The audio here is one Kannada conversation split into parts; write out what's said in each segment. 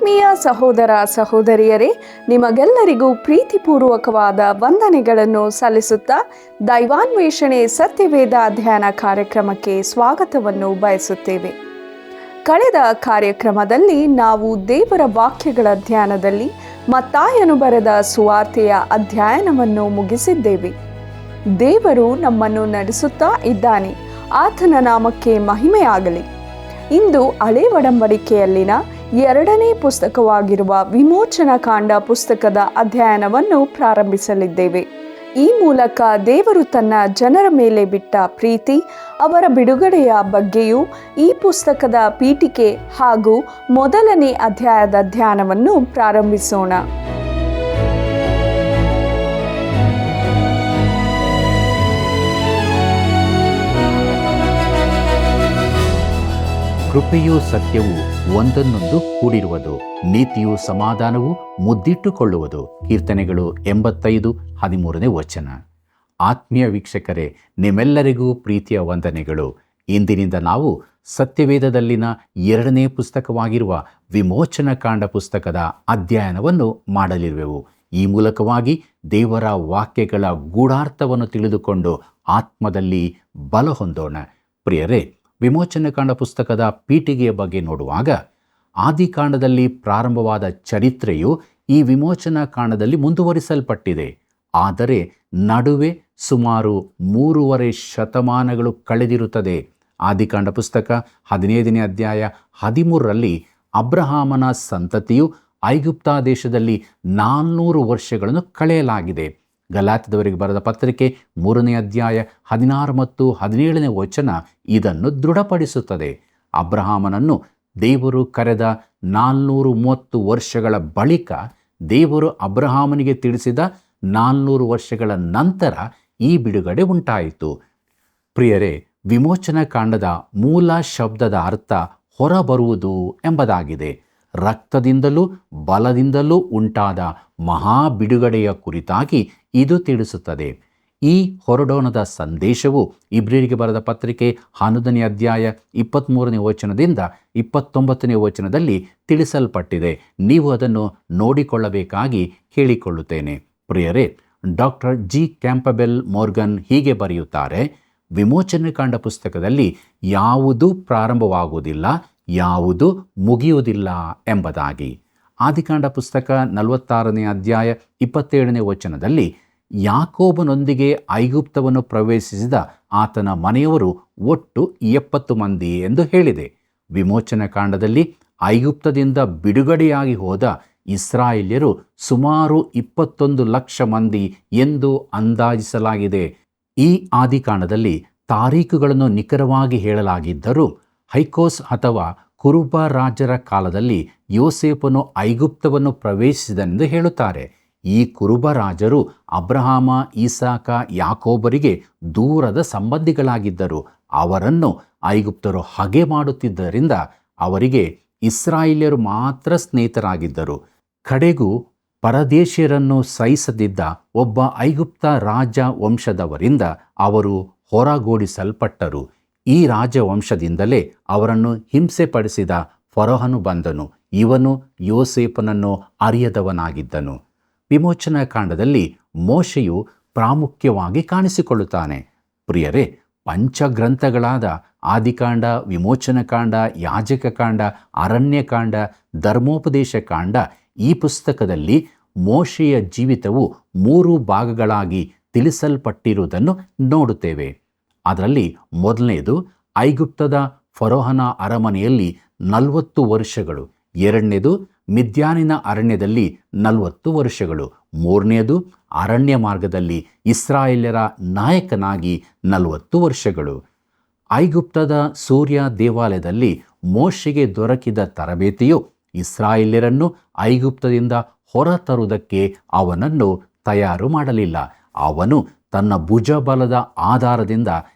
ಆತ್ಮೀಯ ಸಹೋದರ ಸಹೋದರಿಯರೇ, ನಿಮಗೆಲ್ಲರಿಗೂ ಪ್ರೀತಿಪೂರ್ವಕವಾದ ವಂದನೆಗಳನ್ನು ಸಲ್ಲಿಸುತ್ತಾ ದೈವಾನ್ವೇಷಣೆ ಸತ್ಯವೇದ ಅಧ್ಯಯನ ಕಾರ್ಯಕ್ರಮಕ್ಕೆ ಸ್ವಾಗತವನ್ನು ಬಯಸುತ್ತೇವೆ. ಕಳೆದ ಕಾರ್ಯಕ್ರಮದಲ್ಲಿ ನಾವು ದೇವರ ವಾಕ್ಯಗಳ ಧ್ಯಾನದಲ್ಲಿ ಮತ್ತಾಯನು ಬರೆದ ಸುವಾರ್ತೆಯ ಅಧ್ಯಯನವನ್ನು ಮುಗಿಸಿದ್ದೇವೆ. ದೇವರು ನಮ್ಮನ್ನು ನಡೆಸುತ್ತಾ ಇದ್ದಾನೆ. ಆತನ ನಾಮಕ್ಕೆ ಮಹಿಮೆಯಾಗಲಿ. ಇಂದು ಹಳೆ ಒಡಂಬಡಿಕೆಯಲ್ಲಿನ 2ನೇ ಪುಸ್ತಕವಾಗಿರುವ ವಿಮೋಚನಕಾಂಡ ಪುಸ್ತಕದ ಅಧ್ಯಯನವನ್ನು ಪ್ರಾರಂಭಿಸಲಿದ್ದೇವೆ. ಈ ಮೂಲಕ ದೇವರು ತನ್ನ ಜನರ ಮೇಲೆ ಬಿಟ್ಟ ಪ್ರೀತಿ, ಅವರ ಬಿಡುಗಡೆಯ ಬಗ್ಗೆಯೂ ಈ ಪುಸ್ತಕದ ಪೀಠಿಕೆ ಹಾಗೂ ಮೊದಲನೇ ಅಧ್ಯಾಯದ ಧ್ಯಾನವನ್ನು ಪ್ರಾರಂಭಿಸೋಣ. ಕೃಪೆಯೂ ಸತ್ಯವೂ ಒಂದನ್ನೊಂದು ಕೂಡಿರುವುದು, ನೀತಿಯೂ ಸಮಾಧಾನವೂ ಮುದ್ದಿಟ್ಟುಕೊಳ್ಳುವುದು. ಕೀರ್ತನೆಗಳು 85:13 ವಚನ. ಆತ್ಮೀಯ ವೀಕ್ಷಕರೇ, ನಿಮ್ಮೆಲ್ಲರಿಗೂ ಪ್ರೀತಿಯ ವಂದನೆಗಳು. ಇಂದಿನಿಂದ ನಾವು ಸತ್ಯವೇದದಲ್ಲಿನ 2ನೇ ಪುಸ್ತಕವಾಗಿರುವ ವಿಮೋಚನಕಾಂಡ ಪುಸ್ತಕದ ಅಧ್ಯಯನವನ್ನು ಮಾಡಲಿರುವೆವು. ಈ ಮೂಲಕವಾಗಿ ದೇವರ ವಾಕ್ಯಗಳ ಗೂಢಾರ್ಥವನ್ನು ತಿಳಿದುಕೊಂಡು ಆತ್ಮದಲ್ಲಿ ಬಲ ಹೊಂದೋಣ. ಪ್ರಿಯರೇ, ವಿಮೋಚನಕಾಂಡ ಪುಸ್ತಕದ ಪೀಠಿಗೆಯ ಬಗ್ಗೆ ನೋಡುವಾಗ ಆದಿಕಾಂಡದಲ್ಲಿ ಪ್ರಾರಂಭವಾದ ಚರಿತ್ರೆಯು ಈ ವಿಮೋಚನಕಾಂಡದಲ್ಲಿ ಮುಂದುವರಿಸಲ್ಪಟ್ಟಿದೆ. ಆದರೆ ನಡುವೆ ಸುಮಾರು 3.5 ಶತಮಾನಗಳು ಕಳೆದಿರುತ್ತದೆ. ಆದಿಕಾಂಡ ಪುಸ್ತಕ 15ನೇ ಅಧ್ಯಾಯ 13ರಲ್ಲಿ ಅಬ್ರಹಾಮನ ಸಂತತಿಯು ಐಗುಪ್ತ ದೇಶದಲ್ಲಿ 400 ವರ್ಷಗಳನ್ನು ಕಳೆಯಲಾಗಿದೆ. ಗಲಾತ್ಯದವರಿಗೆ ಬರೆದ ಪತ್ರಿಕೆ 3ನೇ ಅಧ್ಯಾಯ 16 ಮತ್ತು 17ನೇ ವಚನ ಇದನ್ನು ದೃಢಪಡಿಸುತ್ತದೆ. ಅಬ್ರಹಾಮನನ್ನು ದೇವರು ಕರೆದ 430 ವರ್ಷಗಳ ಬಳಿಕ ದೇವರು ಅಬ್ರಹಾಮನಿಗೆ ತಿಳಿಸಿದ 400 ವರ್ಷಗಳ ನಂತರ ಈ ಬಿಡುಗಡೆ ಉಂಟಾಯಿತು. ಪ್ರಿಯರೇ, ವಿಮೋಚನಕಾಂಡದ ಮೂಲ ಶಬ್ದದ ಅರ್ಥ ಹೊರಬರುವುದು ಎಂಬುದಾಗಿದೆ. ರಕ್ತದಿಂದಲೂ ಬಲದಿಂದಲೂ ಉಂಟಾದ ಮಹಾ ಬಿಡುಗಡೆಯ ಕುರಿತಾಗಿ ಇದು ತಿಳಿಸುತ್ತದೆ. ಈ ಹೊರಡೋಣದ ಸಂದೇಶವು ಇಬ್ರಿಯರಿಗೆ ಬರೆದ ಪತ್ರಿಕೆ 11ನೇ ಅಧ್ಯಾಯ 23ನೇ ವಚನದಿಂದ 29ನೇ ವಚನದಲ್ಲಿ ತಿಳಿಸಲ್ಪಟ್ಟಿದೆ. ನೀವು ಅದನ್ನು ನೋಡಿಕೊಳ್ಳಬೇಕಾಗಿ ಕೇಳಿಕೊಳ್ಳುತ್ತೇನೆ. ಪ್ರಿಯರೇ, ಡಾಕ್ಟರ್ ಜಿ ಕ್ಯಾಂಪಬೆಲ್ ಮೋರ್ಗನ್ ಹೀಗೆ ಬರೆಯುತ್ತಾರೆ: ವಿಮೋಚನಕಾಂಡ ಪುಸ್ತಕದಲ್ಲಿ ಯಾವುದೂ ಪ್ರಾರಂಭವಾಗುವುದಿಲ್ಲ, ಯಾವುದು ಮುಗಿಯುವುದಿಲ್ಲ ಎಂಬುದಾಗಿ. ಆದಿಕಾಂಡ ಪುಸ್ತಕ 46ನೇ ಅಧ್ಯಾಯ 27ನೇ ವಚನದಲ್ಲಿ ಯಾಕೋಬನೊಂದಿಗೆ ಐಗುಪ್ತವನ್ನು ಪ್ರವೇಶಿಸಿದ ಆತನ ಮನೆಯವರು ಒಟ್ಟು 70 ಮಂದಿ ಎಂದು ಹೇಳಿದೆ. ವಿಮೋಚನಕಾಂಡದಲ್ಲಿ ಐಗುಪ್ತದಿಂದ ಬಿಡುಗಡೆಯಾಗಿ ಹೋದ ಇಸ್ರಾಯೇಲ್ಯರು ಸುಮಾರು 21 ಲಕ್ಷ ಮಂದಿ ಎಂದು ಅಂದಾಜಿಸಲಾಗಿದೆ. ಈ ಆದಿಕಾಂಡದಲ್ಲಿ ತಾರೀಖುಗಳನ್ನು ನಿಖರವಾಗಿ ಹೇಳಲಾಗಿದ್ದರೂ ಹೈಕೋಸ್ ಅಥವಾ ಕುರುಬ ರಾಜರ ಕಾಲದಲ್ಲಿ ಯೋಸೇಫನು ಐಗುಪ್ತವನ್ನು ಪ್ರವೇಶಿಸಿದನೆಂದು ಹೇಳುತ್ತಾರೆ. ಈ ಕುರುಬ ರಾಜರು ಅಬ್ರಹಾಮ, ಇಸಾಕ, ಯಾಕೋಬರಿಗೆ ದೂರದ ಸಂಬಂಧಿಗಳಾಗಿದ್ದರು. ಅವರನ್ನು ಐಗುಪ್ತರು ಹಗೆ ಮಾಡುತ್ತಿದ್ದರಿಂದ ಅವರಿಗೆ ಇಸ್ರಾಯೇಲ್ಯರು ಮಾತ್ರ ಸ್ನೇಹಿತರಾಗಿದ್ದರು. ಕಡೆಗೂ ಪರದೇಶಿಯರನ್ನು ಸಹಿಸದಿದ್ದ ಒಬ್ಬ ಐಗುಪ್ತ ರಾಜ ವಂಶದವರಿಂದ ಅವರು ಹೊರಗೋಡಿಸಲ್ಪಟ್ಟರು. ಈ ರಾಜವಂಶದಿಂದಲೇ ಅವರನ್ನು ಹಿಂಸೆಪಡಿಸಿದ ಫರೋಹನು ಬಂದನು. ಇವನು ಯೋಸೇಫನನ್ನು ಅರಿಯದವನಾಗಿದ್ದನು. ವಿಮೋಚನಕಾಂಡದಲ್ಲಿ ಮೋಶೆಯು ಪ್ರಾಮುಖ್ಯವಾಗಿ ಕಾಣಿಸಿಕೊಳ್ಳುತ್ತಾನೆ. ಪ್ರಿಯರೇ, ಪಂಚಗ್ರಂಥಗಳಾದ ಆದಿಕಾಂಡ, ವಿಮೋಚನಕಾಂಡ, ಯಾಜಕಕಾಂಡ, ಅರಣ್ಯಕಾಂಡ, ಧರ್ಮೋಪದೇಶ ಕಾಂಡ, ಈ ಪುಸ್ತಕದಲ್ಲಿ ಮೋಶೆಯ ಜೀವಿತವು 3 ಭಾಗಗಳಾಗಿ ತಿಳಿಸಲ್ಪಟ್ಟಿರುವುದನ್ನು ನೋಡುತ್ತೇವೆ. ಅದರಲ್ಲಿ ಮೊದಲನೇದು ಐಗುಪ್ತದ ಫರೋಹನ ಅರಮನೆಯಲ್ಲಿ 40 ವರ್ಷಗಳು, ಎರಡನೇದು ಮಿದ್ಯಾನಿನ ಅರಣ್ಯದಲ್ಲಿ 40 ವರ್ಷಗಳು, ಮೂರನೆಯದು ಅರಣ್ಯ ಮಾರ್ಗದಲ್ಲಿ ಇಸ್ರಾಯೇಲ್ಯರ ನಾಯಕನಾಗಿ 40 ವರ್ಷಗಳು. ಐಗುಪ್ತದ ಸೂರ್ಯ ದೇವಾಲಯದಲ್ಲಿ ಮೋಶೆಗೆ ದೊರಕಿದ ತರಬೇತಿಯು ಇಸ್ರಾಯೇಲ್ಯರನ್ನು ಐಗುಪ್ತದಿಂದ ಹೊರತರುವುದಕ್ಕೆ ಅವನನ್ನು ತಯಾರು ಮಾಡಲಿಲ್ಲ. ಅವನು ತನ್ನ ಭುಜಬಲದ ಆಧಾರದಿಂದ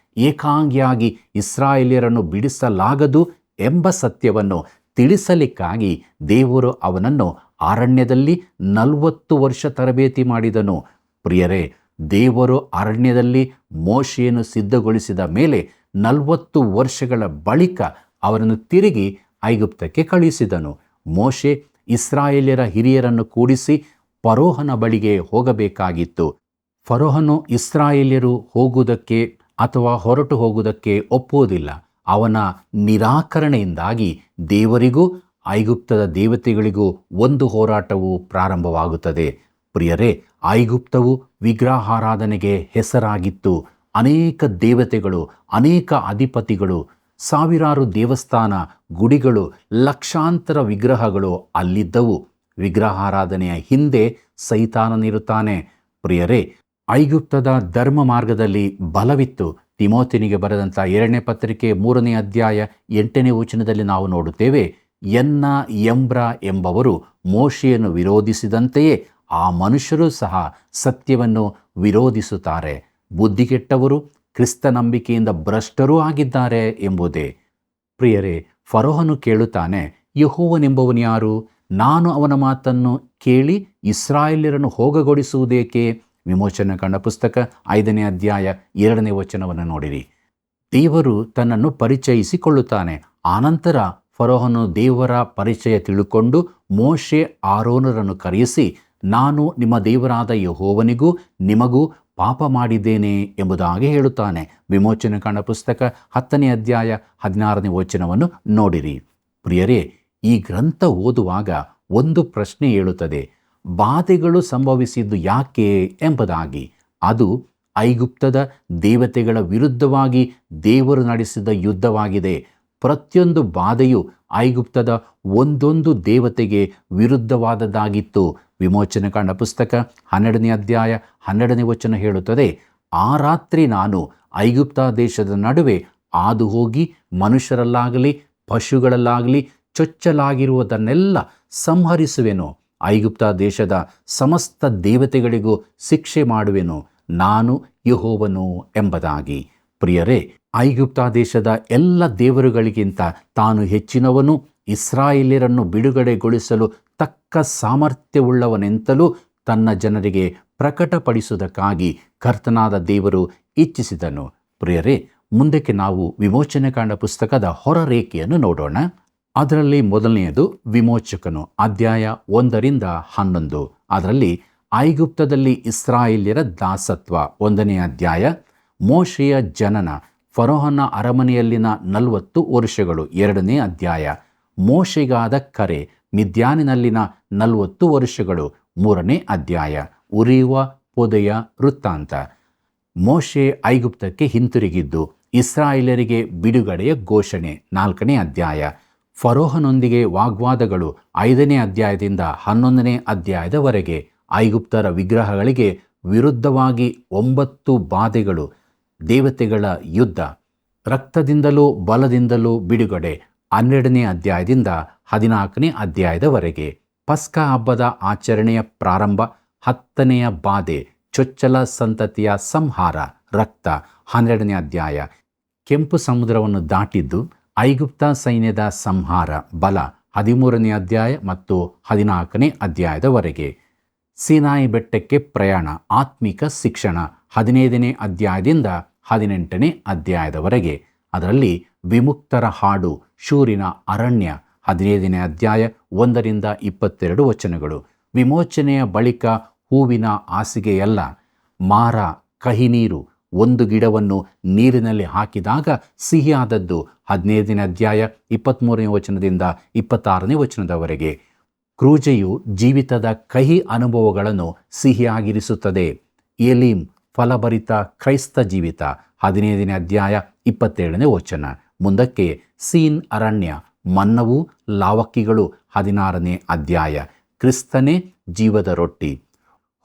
ಏಕಾಂಗಿಯಾಗಿ ಇಸ್ರಾಯೇಲ್ಯರನ್ನು ಬಿಡಿಸಲಾಗದು ಎಂಬ ಸತ್ಯವನ್ನು ತಿಳಿಸಲಿಕ್ಕಾಗಿ ದೇವರು ಅವನನ್ನು ಅರಣ್ಯದಲ್ಲಿ 40 ವರ್ಷ ತರಬೇತಿ ಮಾಡಿದನು. ಪ್ರಿಯರೇ, ದೇವರು ಅರಣ್ಯದಲ್ಲಿ ಮೋಶೆಯನ್ನು ಸಿದ್ಧಗೊಳಿಸಿದ ಮೇಲೆ 40 ವರ್ಷಗಳ ಬಳಿಕ ಅವರನ್ನು ತಿರುಗಿ ಐಗುಪ್ತಕ್ಕೆ ಕಳುಹಿಸಿದನು. ಮೋಶೆ ಇಸ್ರಾಯೇಲ್ಯರ ಹಿರಿಯರನ್ನು ಕೂಡಿಸಿ ಫರೋಹನ ಬಳಿಗೆ ಹೋಗಬೇಕಾಗಿತ್ತು. ಫರೋಹನು ಇಸ್ರಾಯೇಲ್ಯರು ಹೋಗುವುದಕ್ಕೆ ಅಥವಾ ಹೊರಟು ಹೋಗುವುದಕ್ಕೆ ಒಪ್ಪುವುದಿಲ್ಲ. ಅವನ ನಿರಾಕರಣೆಯಿಂದಾಗಿ ದೇವರಿಗೂ ಐಗುಪ್ತದ ದೇವತೆಗಳಿಗೂ ಒಂದು ಹೋರಾಟವು ಪ್ರಾರಂಭವಾಗುತ್ತದೆ. ಪ್ರಿಯರೇ, ಐಗುಪ್ತವು ವಿಗ್ರಹಾರಾಧನೆಗೆ ಹೆಸರಾಗಿತ್ತು. ಅನೇಕ ದೇವತೆಗಳು, ಅನೇಕ ಅಧಿಪತಿಗಳು, ಸಾವಿರಾರು ದೇವಸ್ಥಾನ, ಗುಡಿಗಳು, ಲಕ್ಷಾಂತರ ವಿಗ್ರಹಗಳು ಅಲ್ಲಿದ್ದವು. ವಿಗ್ರಹಾರಾಧನೆಯ ಹಿಂದೆ ಸೈತಾನನಿರುತ್ತಾನೆ. ಪ್ರಿಯರೇ, ಐಗುಪ್ತದ ಧರ್ಮ ಮಾರ್ಗದಲ್ಲಿ ಬಲವಿತ್ತು. ತಿಮೋಥಿನಿಗೆ ಬರೆದಂಥ 2ನೇ ಪತ್ರಿಕೆ 3ನೇ ಅಧ್ಯಾಯ 8ನೇ ವಚನದಲ್ಲಿ ನಾವು ನೋಡುತ್ತೇವೆ, ಎನ್ನ ಎಂಬ್ರ ಎಂಬವರು ಮೋಶೆಯನ್ನು ವಿರೋಧಿಸಿದಂತೆಯೇ ಆ ಮನುಷ್ಯರು ಸಹ ಸತ್ಯವನ್ನು ವಿರೋಧಿಸುತ್ತಾರೆ. ಬುದ್ಧಿಗೆಟ್ಟವರು, ಕ್ರಿಸ್ತ ನಂಬಿಕೆಯಿಂದ ಭ್ರಷ್ಟರೂ ಆಗಿದ್ದಾರೆ ಎಂಬುದೇ. ಪ್ರಿಯರೇ, ಫರೋಹನು ಕೇಳುತ್ತಾನೆ, ಯೆಹೋವನೆಂಬವನು ಯಾರು? ನಾನು ಅವನ ಮಾತನ್ನು ಕೇಳಿ ಇಸ್ರಾಯೇಲ್ಯರನ್ನು ಹೋಗಗೊಡಿಸುವುದೇಕೆ? ವಿಮೋಚನಕಾಂಡ ಪುಸ್ತಕ 5ನೇ ಅಧ್ಯಾಯ 2ನೇ ವಚನವನ್ನು ನೋಡಿರಿ. ದೇವರು ತನ್ನನ್ನು ಪರಿಚಯಿಸಿಕೊಳ್ಳುತ್ತಾನೆ. ಆನಂತರ ಫರೋಹನು ದೇವರ ಪರಿಚಯ ತಿಳುಕೊಂಡು ಮೋಶೆ ಆರೋನರನ್ನು ಕರೆಯಿಸಿ, ನಾನು ನಿಮ್ಮ ದೇವರಾದ ಯೆಹೋವನಿಗೂ ನಿಮಗೂ ಪಾಪ ಮಾಡಿದ್ದೇನೆ ಎಂಬುದಾಗಿ ಹೇಳುತ್ತಾನೆ. ವಿಮೋಚನಕಾಂಡ ಪುಸ್ತಕ 10ನೇ ಅಧ್ಯಾಯ 16ನೇ ವಚನವನ್ನು ನೋಡಿರಿ. ಪ್ರಿಯರೇ, ಈ ಗ್ರಂಥ ಓದುವಾಗ ಒಂದು ಪ್ರಶ್ನೆ ಏಳುತ್ತದೆ, ಬಾಧೆಗಳು ಸಂಭವಿಸಿದ್ದು ಯಾಕೆ ಎಂಬುದಾಗಿ. ಅದು ಐಗುಪ್ತದ ದೇವತೆಗಳ ವಿರುದ್ಧವಾಗಿ ದೇವರು ನಡೆಸಿದ ಯುದ್ಧವಾಗಿದೆ. ಪ್ರತಿಯೊಂದು ಬಾಧೆಯು ಐಗುಪ್ತದ ಒಂದೊಂದು ದೇವತೆಗೆ ವಿರುದ್ಧವಾದದ್ದಾಗಿತ್ತು. ವಿಮೋಚನಕಾಂಡ ಪುಸ್ತಕ 12ನೇ ಅಧ್ಯಾಯ 12ನೇ ವಚನ ಹೇಳುತ್ತದೆ, ಆ ರಾತ್ರಿ ನಾನು ಐಗುಪ್ತ ದೇಶದ ನಡುವೆ ಹಾದು ಹೋಗಿ ಮನುಷ್ಯರಲ್ಲಾಗಲಿ ಪಶುಗಳಲ್ಲಾಗಲಿ ಚೊಚ್ಚಲಾಗಿರುವುದನ್ನೆಲ್ಲ ಸಂಹರಿಸುವೆನು. ಐಗುಪ್ತ ದೇಶದ ಸಮಸ್ತ ದೇವತೆಗಳಿಗೂ ಶಿಕ್ಷೆ ಮಾಡುವೆನು. ನಾನು ಯೆಹೋವನು ಎಂಬುದಾಗಿ. ಪ್ರಿಯರೇ, ಐಗುಪ್ತ ದೇಶದ ಎಲ್ಲ ದೇವರುಗಳಿಗಿಂತ ತಾನು ಹೆಚ್ಚಿನವನು, ಇಸ್ರಾಯೇಲ್ಯರನ್ನು ಬಿಡುಗಡೆಗೊಳಿಸಲು ತಕ್ಕ ಸಾಮರ್ಥ್ಯವುಳ್ಳವನೆಂತಲೂ ತನ್ನ ಜನರಿಗೆ ಪ್ರಕಟಪಡಿಸುವುದಕ್ಕಾಗಿ ಕರ್ತನಾದ ದೇವರು ಇಚ್ಛಿಸಿದನು. ಪ್ರಿಯರೇ, ಮುಂದಕ್ಕೆ ನಾವು ವಿಮೋಚನಕಾಂಡ ಪುಸ್ತಕದ ಹೊರರೇಖೆಯನ್ನು ನೋಡೋಣ. ಅದರಲ್ಲಿ ಮೊದಲನೆಯದು ವಿಮೋಚಕನು, ಅಧ್ಯಾಯ 1ರಿಂದ 11. ಅದರಲ್ಲಿ ಐಗುಪ್ತದಲ್ಲಿ ಇಸ್ರಾಯೇಲ್ಯರ ದಾಸತ್ವ, 1ನೇ ಅಧ್ಯಾಯ. ಮೋಶೆಯ ಜನನ, ಫರೋಹನ ಅರಮನೆಯಲ್ಲಿನ 40 ವರ್ಷಗಳು, 2ನೇ ಅಧ್ಯಾಯ. ಮೋಶೆಗಾದ ಕರೆ, ಮಿದ್ಯಾನಿನಲ್ಲಿನ 40 ವರ್ಷಗಳು, 3ನೇ ಅಧ್ಯಾಯ. ಉರಿಯುವ ಪೊದೆಯ ವೃತ್ತಾಂತ. ಮೋಶೆ ಐಗುಪ್ತಕ್ಕೆ ಹಿಂತಿರುಗಿದ್ದು, ಇಸ್ರಾಯೇಲರಿಗೆ ಬಿಡುಗಡೆಯ ಘೋಷಣೆ, 4ನೇ ಅಧ್ಯಾಯ. ಫರೋಹನೊಂದಿಗೆ ವಾಗ್ವಾದಗಳು, 5ನೇ ಅಧ್ಯಾಯದಿಂದ 11ನೇ ಅಧ್ಯಾಯದವರೆಗೆ. ಐಗುಪ್ತರ ವಿಗ್ರಹಗಳಿಗೆ ವಿರುದ್ಧವಾಗಿ 9 ಬಾಧೆಗಳು, ದೇವತೆಗಳ ಯುದ್ಧ, ರಕ್ತದಿಂದಲೂ ಬಲದಿಂದಲೂ ಬಿಡುಗಡೆ, 12ನೇ ಅಧ್ಯಾಯದಿಂದ 14ನೇ ಅಧ್ಯಾಯದವರೆಗೆ. ಪಸ್ಕ ಹಬ್ಬದ ಆಚರಣೆಯ ಪ್ರಾರಂಭ, 10ನೆಯ ಬಾಧೆ, ಚೊಚ್ಚಲ ಸಂತತಿಯ ಸಂಹಾರ, ರಕ್ತ, 12ನೇ ಅಧ್ಯಾಯ. ಕೆಂಪು ಸಮುದ್ರವನ್ನು ದಾಟಿದ್ದು, ಐಗುಪ್ತ ಸೈನ್ಯದ ಸಂಹಾರ, ಬಲ, 13ನೇ ಅಧ್ಯಾಯ ಮತ್ತು 14ನೇ ಅಧ್ಯಾಯದವರೆಗೆ. ಸೀನಾಯಿ ಬೆಟ್ಟಕ್ಕೆ ಪ್ರಯಾಣ, ಆತ್ಮಿಕ ಶಿಕ್ಷಣ, 15ನೇ ಅಧ್ಯಾಯದಿಂದ 18ನೇ ಅಧ್ಯಾಯದವರೆಗೆ. ಅದರಲ್ಲಿ ವಿಮುಕ್ತರ ಹಾಡು, ಶೂರಿನ ಅರಣ್ಯ, 15ನೇ ಅಧ್ಯಾಯ 1ರಿಂದ 22 ವಚನಗಳು. ವಿಮೋಚನೆಯ ಬಳಿಕ ಹೂವಿನ ಹಾಸಿಗೆಯಲ್ಲ, ಮಾರ, ಕಹಿ ನೀರು. ಒಂದು ಗಿಡವನ್ನು ನೀರಿನಲ್ಲಿ ಹಾಕಿದಾಗ ಸಿಹಿಯಾದದ್ದು, 15ನೇ ಅಧ್ಯಾಯ 23ನೇ ವಚನದಿಂದ 26ನೇ ವಚನದವರೆಗೆ. ಕ್ರೂಜೆಯು ಜೀವಿತದ ಕಹಿ ಅನುಭವಗಳನ್ನು ಸಿಹಿಯಾಗಿರಿಸುತ್ತದೆ. ಎಲೀಮ್, ಫಲಭರಿತ ಕ್ರೈಸ್ತ ಜೀವಿತ, 15ನೇ ಅಧ್ಯಾಯ 27ನೇ ವಚನ. ಮುಂದಕ್ಕೆ ಸೀನ್ ಅರಣ್ಯ, ಮನ್ನವು, ಲಾವಕ್ಕಿಗಳು, 16ನೇ ಅಧ್ಯಾಯ. ಕ್ರಿಸ್ತನೇ ಜೀವದ ರೊಟ್ಟಿ.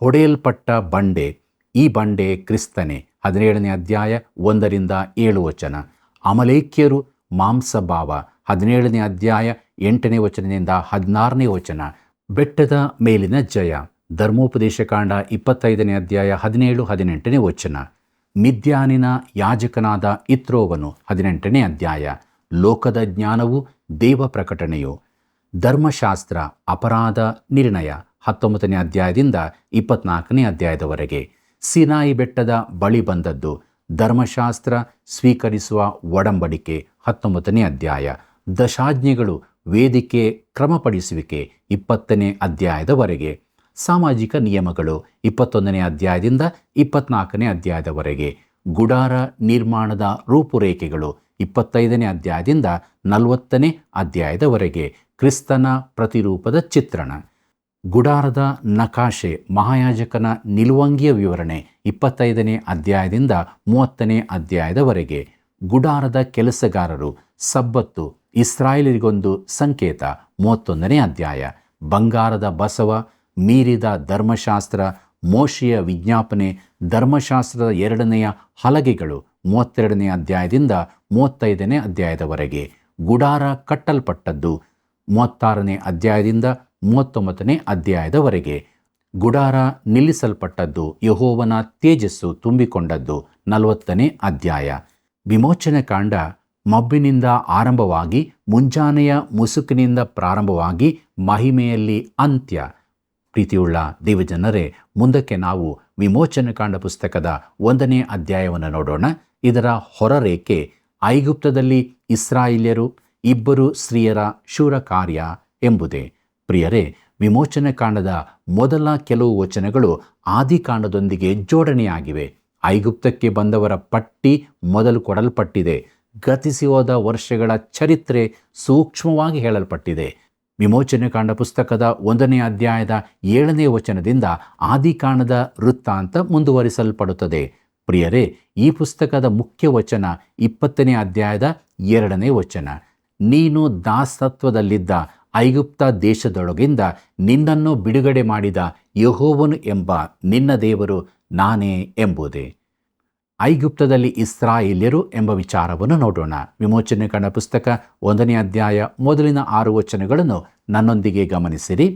ಹೊಡೆಯಲ್ಪಟ್ಟ ಬಂಡೆ, ಈ ಬಂಡೆ ಕ್ರಿಸ್ತನೇ, 17ನೇ ಅಧ್ಯಾಯ 1ರಿಂದ 7 ವಚನ. ಅಮಲೇಕ್ಯರು, ಮಾಂಸಭಾವ, 17ನೇ ಅಧ್ಯಾಯ 8ನೇ ವಚನದಿಂದ 16ನೇ ವಚನ. ಬೆಟ್ಟದ ಮೇಲಿನ ಜಯ, ಧರ್ಮೋಪದೇಶಕಾಂಡ 25ನೇ ಅಧ್ಯಾಯ 17-18ನೇ ವಚನ. ಮಿದ್ಯಾನಿನ ಯಾಜಕನಾದ ಇತ್ರೋವನು, 18ನೇ ಅಧ್ಯಾಯ. ಲೋಕದ ಜ್ಞಾನವು, ದೇವ ಪ್ರಕಟಣೆಯು. ಧರ್ಮಶಾಸ್ತ್ರ, ಅಪರಾಧ ನಿರ್ಣಯ, 19ನೇ ಅಧ್ಯಾಯದಿಂದ 24ನೇ ಅಧ್ಯಾಯದವರೆಗೆ. ಸೀನಾಯಿ ಬೆಟ್ಟದ ಬಳಿ ಬಂದದ್ದು, ಧರ್ಮಶಾಸ್ತ್ರ ಸ್ವೀಕರಿಸುವ ಒಡಂಬಡಿಕೆ, 19ನೇ ಅಧ್ಯಾಯ. ದಶಾಜ್ಞೆಗಳು, ವೇದಿಕೆ ಕ್ರಮಪಡಿಸುವಿಕೆ 20ನೇ ಅಧ್ಯಾಯದವರೆಗೆ, ಸಾಮಾಜಿಕ ನಿಯಮಗಳು 21ನೇ ಅಧ್ಯಾಯದಿಂದ 24ನೇ ಅಧ್ಯಾಯದವರೆಗೆ, ಗುಡಾರ ನಿರ್ಮಾಣದ ರೂಪುರೇಖೆಗಳು 25ನೇ ಅಧ್ಯಾಯದಿಂದ 40ನೇ ಅಧ್ಯಾಯದವರೆಗೆ, ಕ್ರಿಸ್ತನ ಪ್ರತಿರೂಪದ ಚಿತ್ರಣ, ಗುಡಾರದ ನಕಾಶೆ, ಮಹಾಯಾಜಕನ ನಿಲುವಂಗಿಯ ವಿವರಣೆ 25ನೇ ಅಧ್ಯಾಯದಿಂದ 30ನೇ ಅಧ್ಯಾಯದವರೆಗೆ, ಗುಡಾರದ ಕೆಲಸಗಾರರು, ಸಬ್ಬತ್ತು, ಇಸ್ರಾಯೇಲರಿಗೊಂದು ಸಂಕೇತ 31ನೇ ಅಧ್ಯಾಯ, ಬಂಗಾರದ ಬಸವ, ಮೀರಿದ ಧರ್ಮಶಾಸ್ತ್ರ, ಮೋಶೆಯ ವಿಜ್ಞಾಪನೆ, ಧರ್ಮಶಾಸ್ತ್ರದ 2ನೆಯ ಹಲಗೆಗಳು 32ನೇ ಅಧ್ಯಾಯದಿಂದ 35ನೇ ಅಧ್ಯಾಯದವರೆಗೆ, ಗುಡಾರ ಕಟ್ಟಲ್ಪಟ್ಟದ್ದು 36ನೇ ಅಧ್ಯಾಯದಿಂದ 39ನೇ ಅಧ್ಯಾಯದವರೆಗೆ, ಗುಡಾರ ನಿಲ್ಲಿಸಲ್ಪಟ್ಟದ್ದು, ಯೆಹೋವನ ತೇಜಸ್ಸು ತುಂಬಿಕೊಂಡದ್ದು 40ನೇ ಅಧ್ಯಾಯ. ವಿಮೋಚನೆ ಕಾಂಡ ಮಬ್ಬಿನಿಂದ ಆರಂಭವಾಗಿ ಮುಂಜಾನೆಯ ಮುಸುಕಿನಿಂದ ಪ್ರಾರಂಭವಾಗಿ ಮಹಿಮೆಯಲ್ಲಿ ಅಂತ್ಯ. ಪ್ರೀತಿಯುಳ್ಳ ದೇವಜನರೇ, ಮುಂದಕ್ಕೆ ನಾವು ವಿಮೋಚನೆ ಕಾಂಡ ಪುಸ್ತಕದ 1ನೇ ಅಧ್ಯಾಯವನ್ನು ನೋಡೋಣ. ಇದರ ಹೊರರೇಖೆ ಐಗುಪ್ತದಲ್ಲಿ ಇಸ್ರಾಯೇಲ್ಯರು, 2 ಸ್ತ್ರೀಯರ ಶೂರ ಕಾರ್ಯ ಎಂಬುದೇ. ಪ್ರಿಯರೇ, ವಿಮೋಚನೆ ಕಾಂಡದ ಮೊದಲ ಕೆಲವು ವಚನಗಳು ಆದಿಕಾಂಡದೊಂದಿಗೆ ಜೋಡಣೆಯಾಗಿವೆ. ಐಗುಪ್ತಕ್ಕೆ ಬಂದವರ ಪಟ್ಟಿ ಮೊದಲು ಕೊಡಲ್ಪಟ್ಟಿದೆ. ಗತಿಸಿ ಹೋದ ವರ್ಷಗಳ ಚರಿತ್ರೆ ಸೂಕ್ಷ್ಮವಾಗಿ ಹೇಳಲ್ಪಟ್ಟಿದೆ. ವಿಮೋಚನೆ ಕಾಂಡ ಪುಸ್ತಕದ 1ನೇ ಅಧ್ಯಾಯದ 7ನೇ ವಚನದಿಂದ ಆದಿಕಾಂಡದ ವೃತ್ತಾಂತ ಮುಂದುವರಿಸಲ್ಪಡುತ್ತದೆ. ಪ್ರಿಯರೇ, ಈ ಪುಸ್ತಕದ ಮುಖ್ಯ ವಚನ 20ನೇ ಅಧ್ಯಾಯದ 2ನೇ ವಚನ. ನೀನು ದಾಸತ್ವದಲ್ಲಿದ್ದ ಐಗುಪ್ತ ದೇಶದೊಳಗಿಂದ ನಿನ್ನನ್ನು ಬಿಡುಗಡೆ ಮಾಡಿದ ಯೆಹೋವನು ಎಂಬ ನಿನ್ನ ದೇವರು ನಾನೇ ಎಂಬುದೇ. ಐಗುಪ್ತದಲ್ಲಿ ಇಸ್ರಾಯೇಲ್ಯರು ಎಂಬ ವಿಚಾರವನ್ನು ನೋಡೋಣ. ವಿಮೋಚನೆ ಕಾಂಡ ಪುಸ್ತಕ 1ನೇ ಅಧ್ಯಾಯ ಮೊದಲಿನ 6 ವಚನಗಳನ್ನು ನನ್ನೊಂದಿಗೆ ಗಮನಿಸಿರಿ.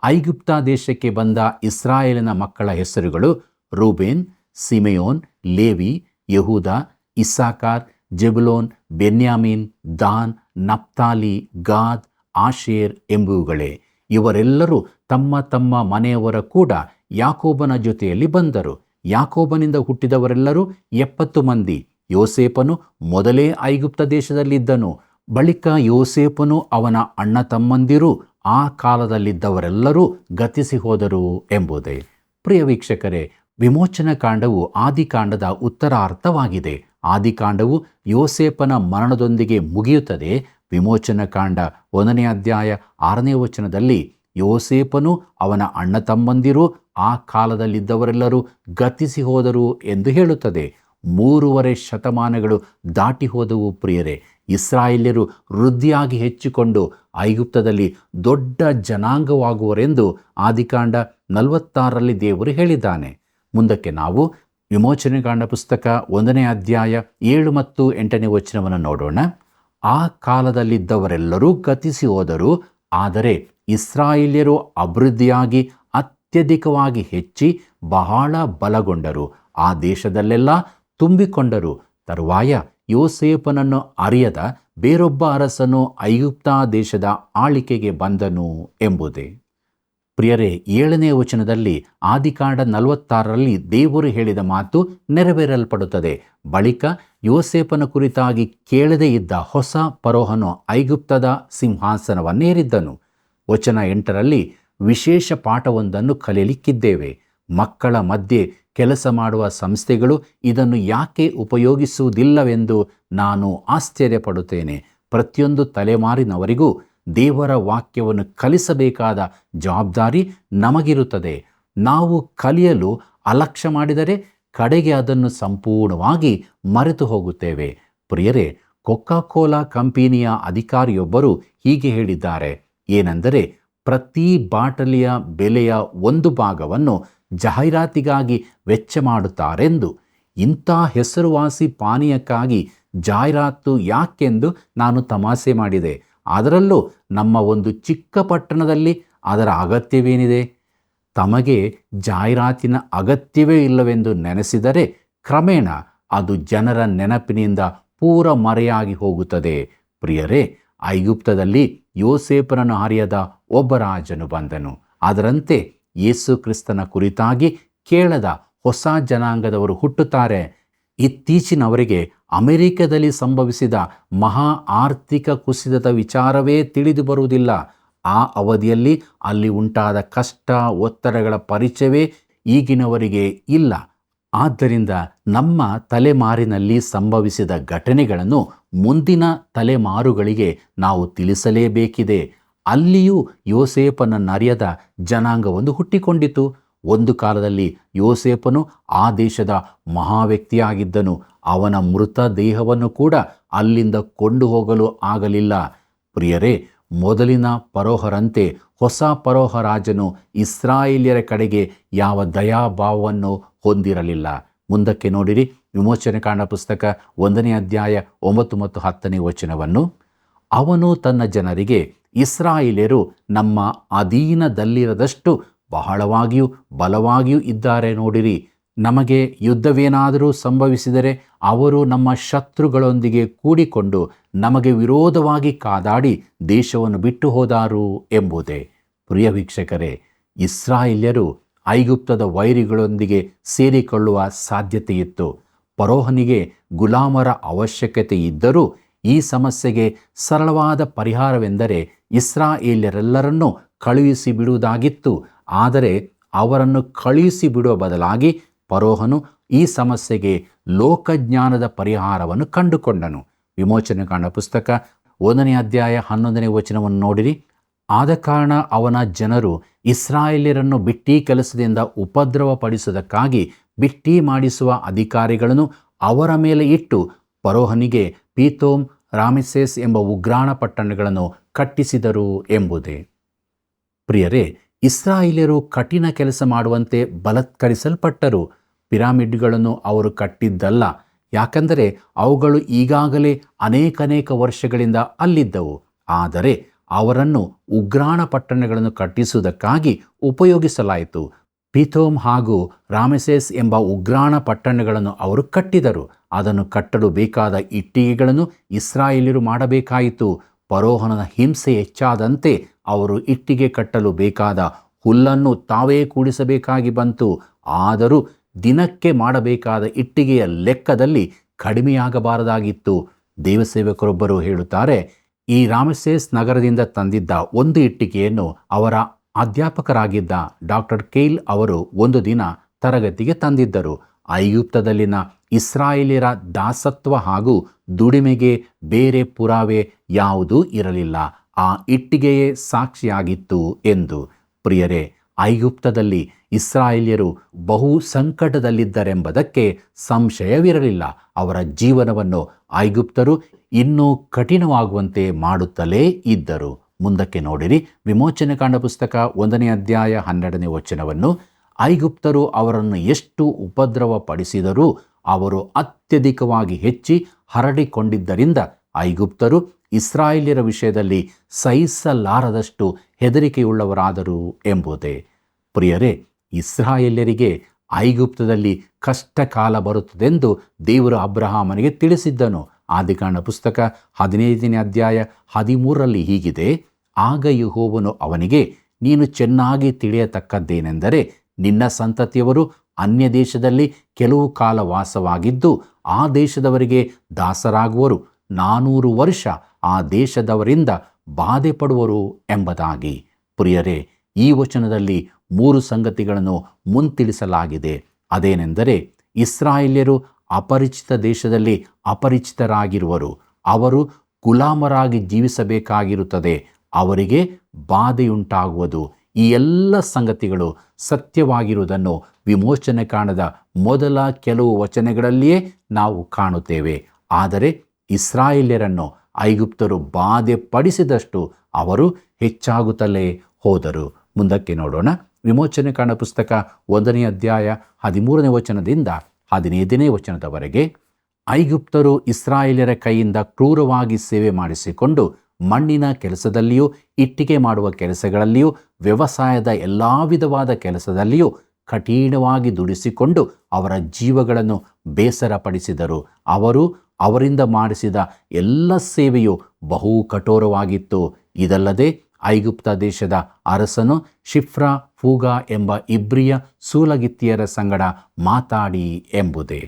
ಐಗುಪ್ತ ದೇಶಕ್ಕೆ ಬಂದ ಇಸ್ರಾಯೇಲಿನ ಮಕ್ಕಳ ಹೆಸರುಗಳು: ರೂಬೇನ್, ಸಿಮೆಯೋನ್, ಲೇವಿ, ಯಹೂದ, ಇಸ್ಸಾಕಾರ್, ಜೆಬುಲೋನ್, ಬೆನ್ಯಾಮೀನ್, ದಾನ್, ನಫ್ತಾಲಿ, ಗಾದ್, ಆಶೇರ್ ಎಂಬುವುಗಳೇ. ಇವರೆಲ್ಲರೂ ತಮ್ಮ ತಮ್ಮ ಮನೆಯವರ ಕೂಡ ಯಾಕೋಬನ ಜೊತೆಯಲ್ಲಿ ಬಂದರು. ಯಾಕೋಬನಿಂದ ಹುಟ್ಟಿದವರೆಲ್ಲರೂ 70 ಮಂದಿ. ಯೋಸೇಫನು ಮೊದಲೇ ಐಗುಪ್ತ ದೇಶದಲ್ಲಿದ್ದನು. ಬಳಿಕ ಯೋಸೇಫನು, ಅವನ ಅಣ್ಣ ತಮ್ಮಂದಿರು, ಆ ಕಾಲದಲ್ಲಿದ್ದವರೆಲ್ಲರೂ ಗತಿಸಿ ಹೋದರು ಎಂಬುದೇ. ಪ್ರಿಯ ವೀಕ್ಷಕರೇ, ವಿಮೋಚನಾ ಕಾಂಡವು ಆದಿಕಾಂಡದ ಉತ್ತರಾರ್ಥವಾಗಿದೆ. ಆದಿಕಾಂಡವು ಯೋಸೇಫನ ಮರಣದೊಂದಿಗೆ ಮುಗಿಯುತ್ತದೆ. ವಿಮೋಚನಾ ಕಾಂಡ 1ನೇ ಅಧ್ಯಾಯ 6ನೇ ವಚನದಲ್ಲಿ ಯೋಸೇಫನು, ಅವನ ಅಣ್ಣ ತಮ್ಮಂದಿರು, ಆ ಕಾಲದಲ್ಲಿದ್ದವರೆಲ್ಲರೂ ಗತಿಸಿ ಹೋದರು ಎಂದು ಹೇಳುತ್ತದೆ. 3.5 ಶತಮಾನಗಳು ದಾಟಿ ಹೋದವು. ಪ್ರಿಯರೇ, ಇಸ್ರಾಯೇಲ್ಯರು ವೃದ್ಧಿಯಾಗಿ ಹೆಚ್ಚಿಕೊಂಡು ಐಗುಪ್ತದಲ್ಲಿ ದೊಡ್ಡ ಜನಾಂಗವಾಗುವರೆಂದು ಆದಿಕಾಂಡ 46ರಲ್ಲಿ ದೇವರು ಹೇಳಿದ್ದಾನೆ. ಮುಂದಕ್ಕೆ ನಾವು ವಿಮೋಚನೆ ಕಾಂಡ ಪುಸ್ತಕ 1ನೇ ಅಧ್ಯಾಯ 7 ಮತ್ತು 8ನೇ ವಚನವನ್ನು ನೋಡೋಣ. ಆ ಕಾಲದಲ್ಲಿದ್ದವರೆಲ್ಲರೂ ಗತಿಸಿ ಹೋದರು, ಆದರೆ ಇಸ್ರಾಯೇಲ್ಯರು ಅಭಿವೃದ್ಧಿಯಾಗಿ ಅತ್ಯಧಿಕವಾಗಿ ಹೆಚ್ಚಿ ಬಹಳ ಬಲಗೊಂಡರು, ಆ ದೇಶದಲ್ಲೆಲ್ಲ ತುಂಬಿಕೊಂಡರು. ತರುವಾಯ ಯೋಸೇಫನನ್ನು ಅರಿಯದ ಬೇರೊಬ್ಬ ಅರಸನು ಐಗುಪ್ತ ದೇಶದ ಆಳಿಕೆಗೆ ಬಂದನು ಎಂಬುದೇ. ಪ್ರಿಯರೇ, 7ನೇ ವಚನದಲ್ಲಿ ಆದಿಕಾಂಡ 46ರಲ್ಲಿ ದೇವರು ಹೇಳಿದ ಮಾತು ನೆರವೇರಲ್ಪಡುತ್ತದೆ. ಬಳಿಕ ಯೋಸೇಫನ ಕುರಿತಾಗಿ ಕೇಳದೇ ಇದ್ದ ಹೊಸ ಫರೋಹನು ಐಗುಪ್ತದ ಸಿಂಹಾಸನವನ್ನೇರಿದ್ದನು. ವಚನ 8ರಲ್ಲಿ ವಿಶೇಷ ಪಾಠವೊಂದನ್ನು ಕಲಿಯಲಿಕ್ಕಿದ್ದೇವೆ. ಮಕ್ಕಳ ಮಧ್ಯೆ ಕೆಲಸ ಮಾಡುವ ಸಂಸ್ಥೆಗಳು ಇದನ್ನು ಯಾಕೆ ಉಪಯೋಗಿಸುವುದಿಲ್ಲವೆಂದು ನಾನು ಆಶ್ಚರ್ಯಪಡುತ್ತೇನೆ. ಪ್ರತಿಯೊಂದು ತಲೆಮಾರಿನವರಿಗೂ ದೇವರ ವಾಕ್ಯವನ್ನು ಕಲಿಸಬೇಕಾದ ಜವಾಬ್ದಾರಿ ನಮಗಿರುತ್ತದೆ. ನಾವು ಕಲಿಯಲು ಅಲಕ್ಷ್ಯ ಮಾಡಿದರೆ ಕಡೆಗೆ ಅದನ್ನು ಸಂಪೂರ್ಣವಾಗಿ ಮರೆತು ಹೋಗುತ್ತೇವೆ. ಪ್ರಿಯರೇ, ಕೊಕಾ-ಕೋಲಾ ಕಂಪನಿಯ ಅಧಿಕಾರಿಯೊಬ್ಬರು ಹೀಗೆ ಹೇಳಿದ್ದಾರೆ. ಏನೆಂದರೆ, ಪ್ರತಿ ಬಾಟಲಿಯ ಬೆಲೆಯ 1 ಭಾಗವನ್ನು ಜಾಹೀರಾತಿಗಾಗಿ ವೆಚ್ಚ ಮಾಡುತ್ತಾರೆಂದು. ಇಂಥ ಹೆಸರುವಾಸಿ ಪಾನೀಯಕ್ಕಾಗಿ ಜಾಹೀರಾತು ಯಾಕೆಂದು ನಾನು ತಮಾಷೆ ಮಾಡಿದೆ. ಅದರಲ್ಲೂ ನಮ್ಮ ಒಂದು ಚಿಕ್ಕ ಪಟ್ಟಣದಲ್ಲಿ ಅದರ ಅಗತ್ಯವೇನಿದೆ? ತಮಗೆ ಜಾಹೀರಾತಿನ ಅಗತ್ಯವೇ ಇಲ್ಲವೆಂದು ನೆನೆಸಿದರೆ ಕ್ರಮೇಣ ಅದು ಜನರ ನೆನಪಿನಿಂದ ಪೂರ ಮರೆಯಾಗಿ ಹೋಗುತ್ತದೆ. ಪ್ರಿಯರೇ, ಐಗುಪ್ತದಲ್ಲಿ ಯೋಸೇಫನನ್ನು ಅರಿಯದ ಒಬ್ಬ ರಾಜನು ಬಂದನು. ಅದರಂತೆ ಯೇಸು ಕ್ರಿಸ್ತನ ಕುರಿತಾಗಿ ಕೇಳದ ಹೊಸ ಜನಾಂಗದವರು ಹುಟ್ಟುತ್ತಾರೆ. ಇತ್ತೀಚಿನವರಿಗೆ ಅಮೆರಿಕದಲ್ಲಿ ಸಂಭವಿಸಿದ ಮಹಾ ಆರ್ಥಿಕ ಕುಸಿತದ ವಿಚಾರವೇ ತಿಳಿದು ಬರುವುದಿಲ್ಲ. ಆ ಅವಧಿಯಲ್ಲಿ ಅಲ್ಲಿ ಉಂಟಾದ ಕಷ್ಟ ಒತ್ತಡಗಳ ಪರಿಚಯವೇ ಈಗಿನವರಿಗೆ ಇಲ್ಲ. ಆದ್ದರಿಂದ ನಮ್ಮ ತಲೆಮಾರಿನಲ್ಲಿ ಸಂಭವಿಸಿದ ಘಟನೆಗಳನ್ನು ಮುಂದಿನ ತಲೆಮಾರುಗಳಿಗೆ ನಾವು ತಿಳಿಸಲೇಬೇಕಿದೆ. ಅಲ್ಲಿಯೂ ಯೋಸೇಫನನ್ನರಿಯದ ಜನಾಂಗವೊಂದು ಹುಟ್ಟಿಕೊಂಡಿತು. ಒಂದು ಕಾಲದಲ್ಲಿ ಯೋಸೇಫನು ಆ ದೇಶದ ಮಹಾವ್ಯಕ್ತಿಯಾಗಿದ್ದನು. ಅವನ ಮೃತ ದೇಹವನ್ನು ಕೂಡ ಅಲ್ಲಿಂದ ಕೊಂಡು ಹೋಗಲು ಆಗಲಿಲ್ಲ. ಪ್ರಿಯರೇ, ಮೊದಲಿನ ಫರೋಹರಂತೆ ಹೊಸ ಫರೋಹ ರಾಜನು ಇಸ್ರಾಯೇಲ್ಯರ ಕಡೆಗೆ ಯಾವ ದಯಾಭಾವವನ್ನು ಹೊಂದಿರಲಿಲ್ಲ. ಮುಂದಕ್ಕೆ ನೋಡಿರಿ, ವಿಮೋಚನೆಕಾಂಡ ಪುಸ್ತಕ 1ನೇ ಅಧ್ಯಾಯ 9 ಮತ್ತು 10ನೇ ವಚನವನ್ನು. ಅವನು ತನ್ನ ಜನರಿಗೆ, ಇಸ್ರಾಯೇಲ್ಯರು ನಮ್ಮ ಅಧೀನದಲ್ಲಿರದಷ್ಟು ಬಹಳವಾಗಿಯೂ ಬಲವಾಗಿಯೂ ಇದ್ದಾರೆ. ನೋಡಿರಿ, ನಮಗೆ ಯುದ್ಧವೇನಾದರೂ ಸಂಭವಿಸಿದರೆ ಅವರು ನಮ್ಮ ಶತ್ರುಗಳೊಂದಿಗೆ ಕೂಡಿಕೊಂಡು ನಮಗೆ ವಿರೋಧವಾಗಿ ಕಾದಾಡಿ ದೇಶವನ್ನು ಬಿಟ್ಟು ಹೋದಾರು ಎಂಬುದೇ. ಪ್ರಿಯ ವೀಕ್ಷಕರೇ, ಇಸ್ರಾಯೇಲ್ಯರು ಐಗುಪ್ತದ ವೈರಿಗಳೊಂದಿಗೆ ಸೇರಿಕೊಳ್ಳುವ ಸಾಧ್ಯತೆಯಿತ್ತು. ಫರೋಹನಿಗೆ ಗುಲಾಮರ ಅವಶ್ಯಕತೆ ಇದ್ದರೂ ಈ ಸಮಸ್ಯೆಗೆ ಸರಳವಾದ ಪರಿಹಾರವೆಂದರೆ ಇಸ್ರಾಯೇಲ್ಯರೆಲ್ಲರನ್ನೂ ಕಳುಹಿಸಿ ಬಿಡುವುದಾಗಿತ್ತು. ಆದರೆ ಅವರನ್ನು ಕಳುಹಿಸಿ ಬಿಡುವ ಬದಲಾಗಿ ಫರೋಹನು ಈ ಸಮಸ್ಯೆಗೆ ಲೋಕಜ್ಞಾನದ ಪರಿಹಾರವನ್ನು ಕಂಡುಕೊಂಡನು. ವಿಮೋಚನೆಕಾಂಡ ಪುಸ್ತಕ 1ನೇ ಅಧ್ಯಾಯ 11ನೇ ವಚನವನ್ನು ನೋಡಿರಿ. ಆದ ಕಾರಣ ಅವನ ಜನರು ಇಸ್ರಾಯೇಲ್ಯರನ್ನು ಬಿಟ್ಟಿ ಕೆಲಸದಿಂದ ಉಪದ್ರವಪಡಿಸುವುದಕ್ಕಾಗಿ ಬಿಟ್ಟಿ ಮಾಡಿಸುವ ಅಧಿಕಾರಿಗಳನ್ನು ಅವರ ಮೇಲೆ ಇಟ್ಟು ಫರೋಹನಿಗೆ ಪೀತೋಮ್, ರಾಮೆಸೇಸ್ ಎಂಬ ಉಗ್ರಾಣ ಪಟ್ಟಣಗಳನ್ನು ಕಟ್ಟಿಸಿದರು ಎಂಬುದೇ. ಪ್ರಿಯರೇ, ಇಸ್ರಾಯೇಲ್ಯರು ಕಠಿಣ ಕೆಲಸ ಮಾಡುವಂತೆ ಬಲತ್ಕರಿಸಲ್ಪಟ್ಟರು. ಪಿರಾಮಿಡ್ಗಳನ್ನು ಅವರು ಕಟ್ಟಿದ್ದಲ್ಲ, ಯಾಕಂದರೆ ಅವುಗಳು ಈಗಾಗಲೇ ಅನೇಕ ವರ್ಷಗಳಿಂದ ಅಲ್ಲಿದ್ದವು. ಆದರೆ ಅವರನ್ನು ಉಗ್ರಾಣ ಪಟ್ಟಣಗಳನ್ನು ಕಟ್ಟಿಸುವುದಕ್ಕಾಗಿ ಉಪಯೋಗಿಸಲಾಯಿತು. ಪೀತೋಮ್ ಹಾಗೂ ರಾಮೆಸೇಸ್ ಎಂಬ ಉಗ್ರಾಣ ಪಟ್ಟಣಗಳನ್ನು ಅವರು ಕಟ್ಟಿದರು. ಅದನ್ನು ಕಟ್ಟಲು ಬೇಕಾದ ಇಟ್ಟಿಗೆಗಳನ್ನು ಇಸ್ರಾಯೇಲ್ಯರು ಮಾಡಬೇಕಾಯಿತು. ಫರೋಹನ ಹಿಂಸೆ ಹೆಚ್ಚಾದಂತೆ ಅವರು ಇಟ್ಟಿಗೆ ಕಟ್ಟಲು ಬೇಕಾದ ಹುಲ್ಲನ್ನು ತಾವೇ ಕೂಡಿಸಬೇಕಾಗಿ ಬಂತು. ಆದರೂ ದಿನಕ್ಕೆ ಮಾಡಬೇಕಾದ ಇಟ್ಟಿಗೆಯ ಲೆಕ್ಕದಲ್ಲಿ ಕಡಿಮೆಯಾಗಬಾರದಾಗಿತ್ತು. ದೇವಸೇವಕರೊಬ್ಬರು ಹೇಳುತ್ತಾರೆ, ಈ ರಾಮೆಸೇಸ್ ನಗರದಿಂದ ತಂದಿದ್ದ ಒಂದು ಇಟ್ಟಿಗೆಯನ್ನು ಅವರ ಅಧ್ಯಾಪಕರಾಗಿದ್ದ ಡಾಕ್ಟರ್ ಕೇಲ್ ಅವರು ಒಂದು ದಿನ ತರಗತಿಗೆ ತಂದಿದ್ದರು. ಐಗುಪ್ತದಲ್ಲಿನ ಇಸ್ರಾಯೇಲ್ಯರ ದಾಸತ್ವ ಹಾಗೂ ದುಡಿಮೆಗೆ ಬೇರೆ ಪುರಾವೆ ಯಾವುದೂ ಇರಲಿಲ್ಲ. ಆ ಇಟ್ಟಿಗೆಯೇ ಸಾಕ್ಷಿಯಾಗಿತ್ತು ಎಂದು. ಪ್ರಿಯರೇ, ಐಗುಪ್ತದಲ್ಲಿ ಇಸ್ರಾಯೇಲ್ಯರು ಬಹು ಸಂಕಟದಲ್ಲಿದ್ದರೆಂಬುದಕ್ಕೆ ಸಂಶಯವಿರಲಿಲ್ಲ. ಅವರ ಜೀವನವನ್ನು ಐಗುಪ್ತರು ಇನ್ನೂ ಕಠಿಣವಾಗುವಂತೆ ಮಾಡುತ್ತಲೇ ಇದ್ದರು. ಮುಂದಕ್ಕೆ ನೋಡಿರಿ, ವಿಮೋಚನೆಕಾಂಡ ಪುಸ್ತಕ 1ನೇ ಅಧ್ಯಾಯ 12ನೇ ವಚನವನ್ನು. ಐಗುಪ್ತರು ಅವರನ್ನು ಎಷ್ಟು ಉಪದ್ರವ ಪಡಿಸಿದರೂ ಅವರು ಅತ್ಯಧಿಕವಾಗಿ ಹೆಚ್ಚಿ ಹರಡಿಕೊಂಡಿದ್ದರಿಂದ ಐಗುಪ್ತರು ಇಸ್ರಾಯೇಲ್ಯರ ವಿಷಯದಲ್ಲಿ ಸಹಿಸಲಾರದಷ್ಟು ಹೆದರಿಕೆಯುಳ್ಳವರಾದರು ಎಂಬುದೇ. ಪ್ರಿಯರೇ, ಇಸ್ರಾಯೇಲ್ಯರಿಗೆ ಐಗುಪ್ತದಲ್ಲಿ ಕಷ್ಟ ಕಾಲ ಬರುತ್ತದೆಂದು ದೇವರು ಅಬ್ರಹಾಮನಿಗೆ ತಿಳಿಸಿದ್ದನು. ಆದಿಕಾಂಡ ಪುಸ್ತಕ 15ನೇ ಅಧ್ಯಾಯ 13ರಲ್ಲಿ ಹೀಗಿದೆ, ಆಗ ಯೆಹೋವನು ಅವನಿಗೆ, ನೀನು ಚೆನ್ನಾಗಿ ತಿಳಿಯತಕ್ಕದ್ದೇನೆಂದರೆ ನಿನ್ನ ಸಂತತಿಯವರು ಅನ್ಯ ದೇಶದಲ್ಲಿ ಕೆಲವು ಕಾಲ ವಾಸವಾಗಿದ್ದು ಆ ದೇಶದವರಿಗೆ ದಾಸರಾಗುವರು. 400 ವರ್ಷ ಆ ದೇಶದವರಿಂದ ಬಾಧೆ ಪಡುವರು ಎಂಬುದಾಗಿ. ಪ್ರಿಯರೇ, ಈ ವಚನದಲ್ಲಿ 3 ಸಂಗತಿಗಳನ್ನು ಮುಂತಿಳಿಸಲಾಗಿದೆ. ಅದೇನೆಂದರೆ, ಇಸ್ರಾಯೇಲ್ಯರು ಅಪರಿಚಿತ ದೇಶದಲ್ಲಿ ಅಪರಿಚಿತರಾಗಿರುವರು. ಅವರು ಗುಲಾಮರಾಗಿ ಜೀವಿಸಬೇಕಾಗಿರುತ್ತದೆ. ಅವರಿಗೆ ಬಾಧೆಯುಂಟಾಗುವುದು. ಈ ಎಲ್ಲ ಸಂಗತಿಗಳು ಸತ್ಯವಾಗಿರುವುದನ್ನು ವಿಮೋಚನೆಕಾಂಡದ ಮೊದಲ ಕೆಲವು ವಚನಗಳಲ್ಲಿಯೇ ನಾವು ಕಾಣುತ್ತೇವೆ. ಆದರೆ ಇಸ್ರಾಯೇಲ್ಯರನ್ನು ಐಗುಪ್ತರು ಬಾಧೆ ಪಡಿಸಿದಷ್ಟು ಅವರು ಹೆಚ್ಚಾಗುತ್ತಲೇ ಹೋದರು. ಮುಂದಕ್ಕೆ ನೋಡೋಣ. ವಿಮೋಚನೆಕಾಂಡ ಪುಸ್ತಕ 1ನೇ ಅಧ್ಯಾಯ 13ನೇ ವಚನದಿಂದ 15ನೇ ವಚನದವರೆಗೆ. ಐಗುಪ್ತರು ಇಸ್ರಾಯೇಲ್ಯರ ಕೈಯಿಂದ ಕ್ರೂರವಾಗಿ ಸೇವೆ ಮಾಡಿಸಿಕೊಂಡು ಮಣ್ಣಿನ ಕೆಲಸದಲ್ಲಿಯೂ ಇಟ್ಟಿಗೆ ಮಾಡುವ ಕೆಲಸಗಳಲ್ಲಿಯೂ ವ್ಯವಸಾಯದ ಎಲ್ಲ ವಿಧವಾದ ಕೆಲಸದಲ್ಲಿಯೂ ಕಠಿಣವಾಗಿ ದುಡಿಸಿಕೊಂಡು ಅವರ ಜೀವಗಳನ್ನು ಬೇಸರಪಡಿಸಿದರು. ಅವರಿಂದ ಮಾಡಿಸಿದ ಎಲ್ಲ ಸೇವೆಯು ಬಹು ಕಠೋರವಾಗಿತ್ತು. ಇದಲ್ಲದೆ ಐಗುಪ್ತ ದೇಶದ ಅರಸನು ಶಿಫ್ರಾ, ಫೂಗಾ ಎಂಬ ಇಬ್ರಿಯ ಸೂಲಗಿತ್ತಿಯರ ಸಂಗಡ ಮಾತಾಡಿ ಎಂಬುದೇ.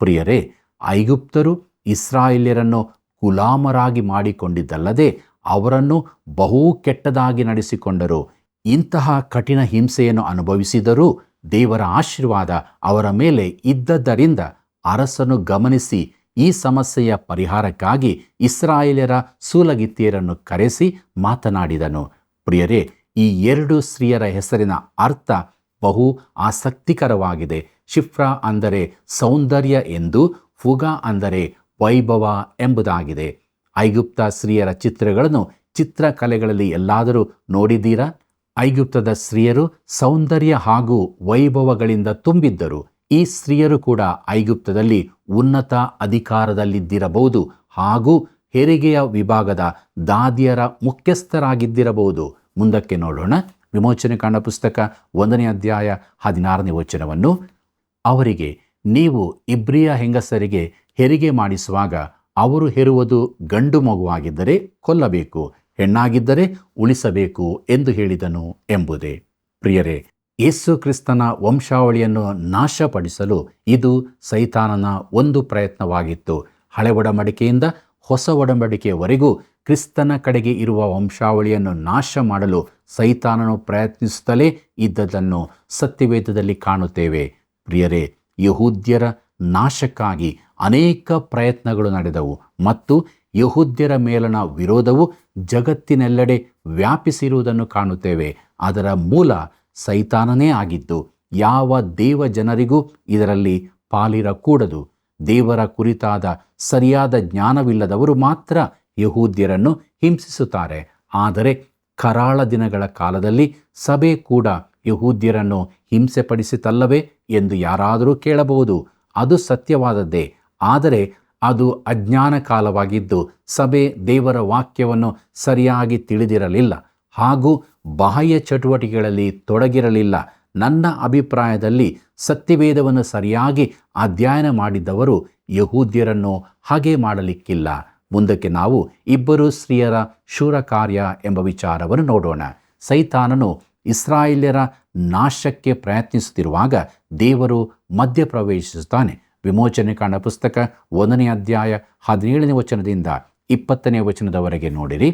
ಪ್ರಿಯರೇ, ಐಗುಪ್ತರು ಇಸ್ರಾಯೇಲ್ಯರನ್ನು ಗುಲಾಮರಾಗಿ ಮಾಡಿಕೊಂಡಿದ್ದಲ್ಲದೆ ಅವರನ್ನು ಬಹು ಕೆಟ್ಟದಾಗಿ ನಡೆಸಿಕೊಂಡರು. ಇಂತಹ ಕಠಿಣ ಹಿಂಸೆಯನ್ನು ಅನುಭವಿಸಿದರೂ ದೇವರ ಆಶೀರ್ವಾದ ಅವರ ಮೇಲೆ ಇದ್ದದ್ದರಿಂದ ಅರಸನು ಗಮನಿಸಿ ಈ ಸಮಸ್ಯೆಯ ಪರಿಹಾರಕ್ಕಾಗಿ ಇಸ್ರಾಯೇಲ್ಯರ ಸೂಲಗಿತ್ತಿಯರನ್ನು ಕರೆಸಿ ಮಾತನಾಡಿದನು. ಪ್ರಿಯರೇ, ಈ 2 ಸ್ತ್ರೀಯರ ಹೆಸರಿನ ಅರ್ಥ ಬಹು ಆಸಕ್ತಿಕರವಾಗಿದೆ. ಶಿಫ್ರಾ ಅಂದರೆ ಸೌಂದರ್ಯ ಎಂದು, ಫುಗಾ ಅಂದರೆ ವೈಭವ ಎಂಬುದಾಗಿದೆ. ಐಗುಪ್ತ ಸ್ತ್ರೀಯರ ಚಿತ್ರಗಳನ್ನು ಚಿತ್ರಕಲೆಗಳಲ್ಲಿ ಎಲ್ಲಾದರೂ ನೋಡಿದ್ದೀರಾ? ಐಗುಪ್ತದ ಸ್ತ್ರೀಯರು ಸೌಂದರ್ಯ ಹಾಗೂ ವೈಭವಗಳಿಂದ ತುಂಬಿದ್ದರು. ಈ ಸ್ತ್ರೀಯರು ಕೂಡ ಐಗುಪ್ತದಲ್ಲಿ ಉನ್ನತ ಅಧಿಕಾರದಲ್ಲಿದ್ದಿರಬಹುದು ಹಾಗೂ ಹೆರಿಗೆಯ ವಿಭಾಗದ ದಾದಿಯರ ಮುಖ್ಯಸ್ಥರಾಗಿದ್ದಿರಬಹುದು. ಮುಂದಕ್ಕೆ ನೋಡೋಣ. ವಿಮೋಚನೆ ಕಾಂಡ ಪುಸ್ತಕ 1ನೇ ಅಧ್ಯಾಯ 16ನೇ ವಚನವನ್ನು, ಅವರಿಗೆ, ನೀವು ಇಬ್ರಿಯ ಹೆಂಗಸರಿಗೆ ಹೆರಿಗೆ ಮಾಡಿಸುವಾಗ ಅವರು ಹೆರುವುದು ಗಂಡು ಮಗುವಾಗಿದ್ದರೆ ಕೊಲ್ಲಬೇಕು, ಹೆಣ್ಣಾಗಿದ್ದರೆ ಉಳಿಸಬೇಕು ಎಂದು ಹೇಳಿದನು ಎಂಬುದೇ. ಪ್ರಿಯರೇ, ಯೇಸು ಕ್ರಿಸ್ತನ ವಂಶಾವಳಿಯನ್ನು ನಾಶಪಡಿಸಲು ಇದು ಸೈತಾನನ ಒಂದು ಪ್ರಯತ್ನವಾಗಿತ್ತು. ಹಳೆ ಒಡಂಬಡಿಕೆಯಿಂದ ಹೊಸ ಒಡಂಬಡಿಕೆಯವರೆಗೂ ಕ್ರಿಸ್ತನ ಕಡೆಗೆ ಇರುವ ವಂಶಾವಳಿಯನ್ನು ನಾಶ ಮಾಡಲು ಸೈತಾನನು ಪ್ರಯತ್ನಿಸುತ್ತಲೇ ಇದ್ದದನ್ನು ಸತ್ಯವೇದದಲ್ಲಿ ಕಾಣುತ್ತೇವೆ. ಪ್ರಿಯರೇ, ಯಹೂದ್ಯರ ನಾಶಕ್ಕಾಗಿ ಅನೇಕ ಪ್ರಯತ್ನಗಳು ನಡೆದವು ಮತ್ತು ಯಹೂದ್ಯರ ಮೇಲಣ ವಿರೋಧವು ಜಗತ್ತಿನೆಲ್ಲೆಡೆ ವ್ಯಾಪಿಸಿರುವುದನ್ನು ಕಾಣುತ್ತೇವೆ. ಅದರ ಮೂಲ ಸೈತಾನನೇ ಆಗಿದ್ದು ಯಾವ ದೇವ ಜನರಿಗೂ ಇದರಲ್ಲಿ ಪಾಲಿರಕೂಡದು. ದೇವರ ಕುರಿತಾದ ಸರಿಯಾದ ಜ್ಞಾನವಿಲ್ಲದವರು ಮಾತ್ರ ಯಹೂದ್ಯರನ್ನು ಹಿಂಸಿಸುತ್ತಾರೆ. ಆದರೆ ಕರಾಳ ದಿನಗಳ ಕಾಲದಲ್ಲಿ ಸಭೆ ಕೂಡ ಯಹೂದ್ಯರನ್ನು ಹಿಂಸೆಪಡಿಸಿತಲ್ಲವೇ ಎಂದು ಯಾರಾದರೂ ಕೇಳಬಹುದು. ಅದು ಸತ್ಯವಾದದ್ದೇ. ಆದರೆ ಅದು ಅಜ್ಞಾನ ಕಾಲವಾಗಿದ್ದು ಸಭೆ ದೇವರ ವಾಕ್ಯವನ್ನು ಸರಿಯಾಗಿ ತಿಳಿದಿರಲಿಲ್ಲ ಹಾಗೂ ಬಾಹ್ಯ ಚಟುವಟಿಕೆಗಳಲ್ಲಿ ತೊಡಗಿರಲಿಲ್ಲ. ನನ್ನ ಅಭಿಪ್ರಾಯದಲ್ಲಿ ಸತ್ಯವೇದವನ್ನು ಸರಿಯಾಗಿ ಅಧ್ಯಯನ ಮಾಡಿದ್ದವರು ಯಹೂದ್ಯರನ್ನು ಹಾಗೆ ಮಾಡಲಿಕ್ಕಿಲ್ಲ. ಮುಂದಕ್ಕೆ ನಾವು 2 ಸ್ತ್ರೀಯರ ಶೂರ ಕಾರ್ಯ ಎಂಬ ವಿಚಾರವನ್ನು ನೋಡೋಣ. ಸೈತಾನನು ಇಸ್ರಾಯೇಲ್ಯರ ನಾಶಕ್ಕೆ ಪ್ರಯತ್ನಿಸುತ್ತಿರುವಾಗ ದೇವರು ಮಧ್ಯಪ್ರವೇಶಿಸುತ್ತಾನೆ. ವಿಮೋಚನೆ ಕಾಂಡ ಪುಸ್ತಕ 1ನೇ ಅಧ್ಯಾಯ 17ನೇ ವಚನದಿಂದ 20ನೇ ವಚನದವರೆಗೆ ನೋಡಿರಿ.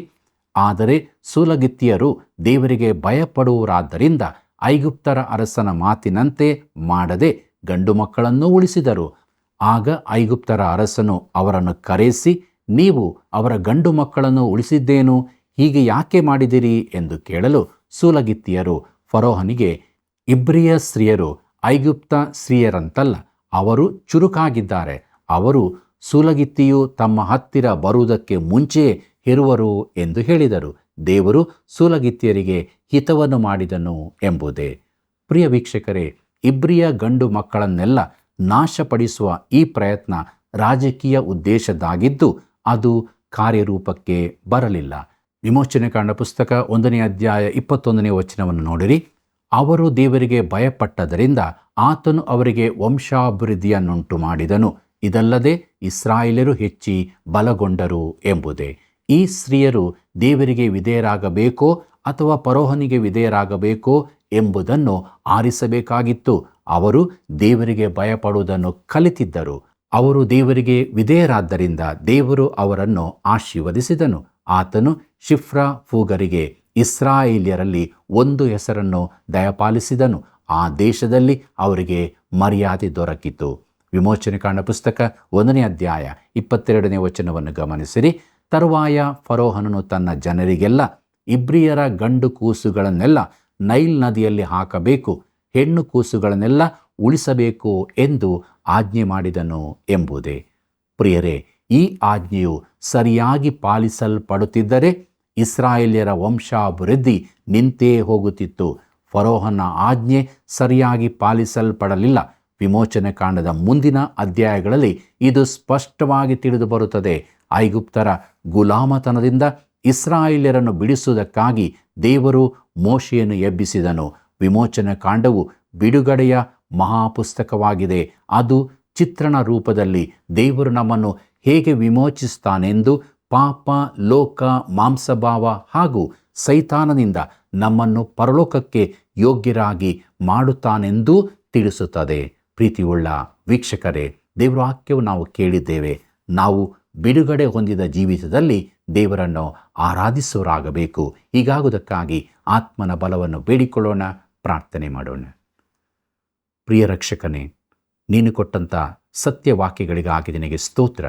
ಆದರೆ ಸೂಲಗಿತ್ತಿಯರು ದೇವರಿಗೆ ಭಯಪಡುವರಾದ್ದರಿಂದ ಐಗುಪ್ತರ ಅರಸನ ಮಾತಿನಂತೆ ಮಾಡದೆ ಗಂಡು ಮಕ್ಕಳನ್ನು ಉಳಿಸಿದರು. ಆಗ ಐಗುಪ್ತರ ಅರಸನು ಅವರನ್ನು ಕರೆಸಿ, ನೀವು ಅವರ ಗಂಡು ಮಕ್ಕಳನ್ನು ಉಳಿಸಿದ್ದೇನು, ಹೀಗೆ ಯಾಕೆ ಮಾಡಿದಿರಿ ಎಂದು ಕೇಳಲು ಸೂಲಗಿತ್ತಿಯರು ಫರೋಹನಿಗೆ, ಇಬ್ರಿಯ ಸ್ತ್ರೀಯರು ಐಗುಪ್ತ ಸ್ತ್ರೀಯರಂತಲ್ಲ, ಅವರು ಚುರುಕಾಗಿದ್ದಾರೆ. ಅವರು ಸೂಲಗಿತ್ತಿಯು ತಮ್ಮ ಹತ್ತಿರ ಬರುವುದಕ್ಕೆ ಮುಂಚೆಯೇ ಹೆರುವರು ಎಂದು ಹೇಳಿದರು. ದೇವರು ಸೂಲಗಿತ್ತಿಯರಿಗೆ ಹಿತವನ್ನು ಮಾಡಿದನು ಎಂಬುದೇ. ಪ್ರಿಯ ವೀಕ್ಷಕರೇ, ಇಬ್ರಿಯ ಗಂಡು ಮಕ್ಕಳನ್ನೆಲ್ಲ ನಾಶಪಡಿಸುವ ಈ ಪ್ರಯತ್ನ ರಾಜಕೀಯ ಉದ್ದೇಶದ್ದಾಗಿದ್ದು ಅದು ಕಾರ್ಯರೂಪಕ್ಕೆ ಬರಲಿಲ್ಲ. ವಿಮೋಚನೆ ಕಾಂಡ ಪುಸ್ತಕ 1ನೇ ಅಧ್ಯಾಯ 21ನೇ ವಚನವನ್ನು ನೋಡಿರಿ. ಅವರು ದೇವರಿಗೆ ಭಯಪಟ್ಟದರಿಂದ ಆತನು ಅವರಿಗೆ ವಂಶಾಭಿವೃದ್ಧಿಯನ್ನುಂಟು ಮಾಡಿದನು. ಇದಲ್ಲದೆ ಇಸ್ರಾಯೇಲ್ಯರು ಹೆಚ್ಚಿ ಬಲಗೊಂಡರು ಎಂಬುದೇ. ಈ ಸ್ತ್ರೀಯರು ದೇವರಿಗೆ ವಿಧೇಯರಾಗಬೇಕೋ ಅಥವಾ ಫರೋಹನಿಗೆ ವಿಧೇಯರಾಗಬೇಕೋ ಎಂಬುದನ್ನು ಆರಿಸಬೇಕಾಗಿತ್ತು. ಅವರು ದೇವರಿಗೆ ಭಯಪಡುವುದನ್ನು ಕಲಿತಿದ್ದರು. ಅವರು ದೇವರಿಗೆ ವಿಧೇಯರಾದ್ದರಿಂದ ದೇವರು ಅವರನ್ನು ಆಶೀರ್ವದಿಸಿದನು. ಆತನು ಶಿಫ್ರಾ ಫೂಗರಿಗೆ ಇಸ್ರಾಯೇಲ್ಯರಲ್ಲಿ ಒಂದು ಹೆಸರನ್ನು ದಯಪಾಲಿಸಿದನು. ಆ ದೇಶದಲ್ಲಿ ಅವರಿಗೆ ಮರ್ಯಾದೆ ದೊರಕಿತು. ವಿಮೋಚನೆ ಕಾಂಡ ಪುಸ್ತಕ 1ನೇ ಅಧ್ಯಾಯ 22ನೇ ವಚನವನ್ನು ಗಮನಿಸಿರಿ. ತರುವಾಯ ಫರೋಹನನು ತನ್ನ ಜನರಿಗೆಲ್ಲ ಇಬ್ರಿಯರ ಗಂಡು ಕೂಸುಗಳನ್ನೆಲ್ಲ ನೈಲ್ ನದಿಯಲ್ಲಿ ಹಾಕಬೇಕು, ಹೆಣ್ಣು ಕೂಸುಗಳನ್ನೆಲ್ಲ ಉಳಿಸಬೇಕು ಎಂದು ಆಜ್ಞೆ ಮಾಡಿದನು ಎಂಬುದೇ. ಪ್ರಿಯರೇ, ಈ ಆಜ್ಞೆಯು ಸರಿಯಾಗಿ ಪಾಲಿಸಲ್ಪಡುತ್ತಿದ್ದರೆ ಇಸ್ರಾಯೇಲ್ಯರ ವಂಶಾಭಿವೃದ್ಧಿ ನಿಂತೇ ಹೋಗುತ್ತಿತ್ತು. ಫರೋಹನ ಆಜ್ಞೆ ಸರಿಯಾಗಿ ಪಾಲಿಸಲ್ಪಡಲಿಲ್ಲ. ವಿಮೋಚನೆ ಕಾಂಡದ ಮುಂದಿನ ಅಧ್ಯಾಯಗಳಲ್ಲಿ ಇದು ಸ್ಪಷ್ಟವಾಗಿ ತಿಳಿದು ಬರುತ್ತದೆ. ಐಗುಪ್ತರ ಗುಲಾಮತನದಿಂದ ಇಸ್ರಾಯೇಲ್ಯರನ್ನು ಬಿಡಿಸುವುದಕ್ಕಾಗಿ ದೇವರು ಮೋಶೆಯನ್ನು ಎಬ್ಬಿಸಿದನು. ವಿಮೋಚನೆ ಕಾಂಡವು ಬಿಡುಗಡೆಯ ಮಹಾಪುಸ್ತಕವಾಗಿದೆ. ಅದು ಚಿತ್ರಣ ರೂಪದಲ್ಲಿ ದೇವರು ನಮ್ಮನ್ನು ಹೇಗೆ ವಿಮೋಚಿಸುತ್ತಾನೆಂದು, ಪಾಪ, ಲೋಕ, ಮಾಂಸಭಾವ ಹಾಗೂ ಸೈತಾನನಿಂದ ನಮ್ಮನ್ನು ಪರಲೋಕಕ್ಕೆ ಯೋಗ್ಯರಾಗಿ ಮಾಡುತ್ತಾನೆಂದೂ ತಿಳಿಸುತ್ತದೆ. ಪ್ರೀತಿಯುಳ್ಳ ವೀಕ್ಷಕರೇ, ದೇವರ ವಾಕ್ಯವು ನಾವು ಕೇಳಿದ್ದೇವೆ. ನಾವು ಬಿಡುಗಡೆ ಹೊಂದಿದ ಜೀವಿತದಲ್ಲಿ ದೇವರನ್ನು ಆರಾಧಿಸುವರಾಗಬೇಕು. ಹೀಗಾಗುವುದಕ್ಕಾಗಿ ಆತ್ಮನ ಬಲವನ್ನು ಬೇಡಿಕೊಳ್ಳೋಣ, ಪ್ರಾರ್ಥನೆ ಮಾಡೋಣ. ಪ್ರಿಯ ರಕ್ಷಕನೇ, ನೀನು ಕೊಟ್ಟಂಥ ಸತ್ಯವಾಕ್ಯಗಳಿಗಾಗಿ ನಿನಗೆ ಸ್ತೋತ್ರ.